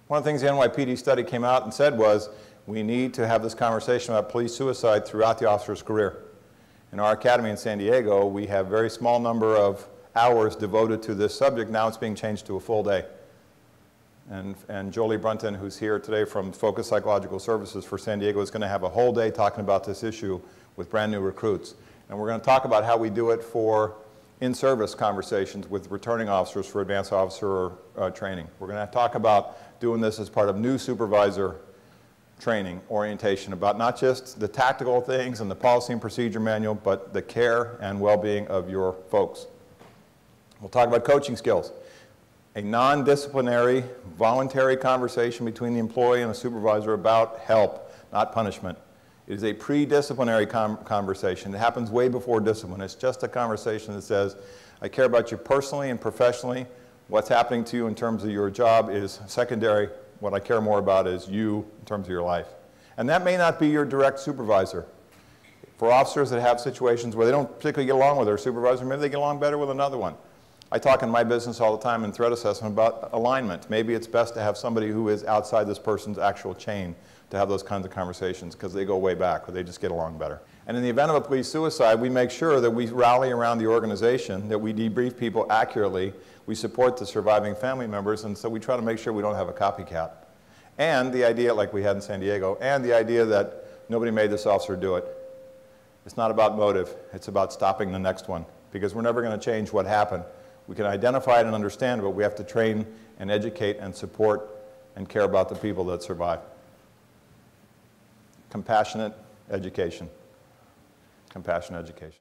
One of the things the NYPD study came out and said was, we need to have this conversation about police suicide throughout the officer's career. In our academy in San Diego, we have a very small number of hours devoted to this subject. Now it's being changed to a full day. And Jolie Brunton, who's here today from Focus Psychological Services for San Diego, is going to have a whole day talking about this issue with brand new recruits. And we're going to talk about how we do it for in-service conversations with returning officers for advanced officer training. We're going to talk about doing this as part of new supervisor training, orientation, about not just the tactical things and the policy and procedure manual, but the care and well-being of your folks. We'll talk about coaching skills. A non-disciplinary, voluntary conversation between the employee and the supervisor about help, not punishment. It is a pre-disciplinary conversation. It happens way before discipline. It's just a conversation that says, I care about you personally and professionally. What's happening to you in terms of your job is secondary. What I care more about is you in terms of your life. And that may not be your direct supervisor. For officers that have situations where they don't particularly get along with their supervisor, maybe they get along better with another one. I talk in my business all the time in threat assessment about alignment. Maybe it's best to have somebody who is outside this person's actual chain to have those kinds of conversations because they go way back or they just get along better. And in the event of a police suicide, we make sure that we rally around the organization, that we debrief people accurately, we support the surviving family members, and so we try to make sure we don't have a copycat. And the idea, like we had in San Diego, and the idea that nobody made this officer do it. It's not about motive, it's about stopping the next one, because we're never going to change what happened. We can identify it and understand, but we have to train and educate and support and care about the people that survive. Compassionate education. Compassionate education.